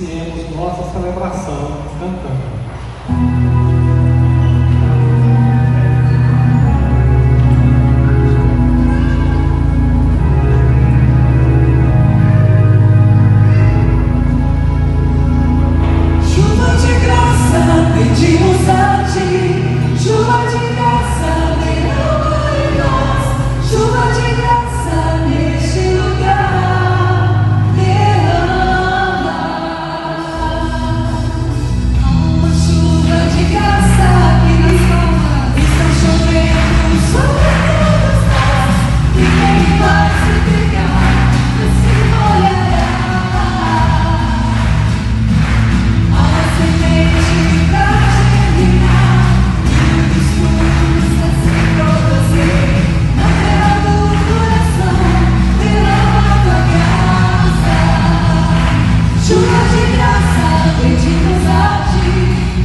iniciemos nossa celebração cantando. Pedimos a ti, chuva de graça, derrama em nós, chuva de graça neste lugar, derrama. Uma chuva de graça aqui, está chovendo sobre todos nós, e quem vai se pegar, se molhará. A semente pra pedimos a ti,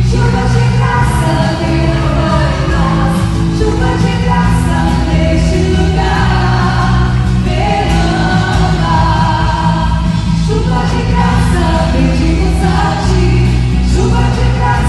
chuva de graça, derrama em nós, chuva de graça neste lugar, derrama. Chuva de graça, pedimos a ti, chuva de graça.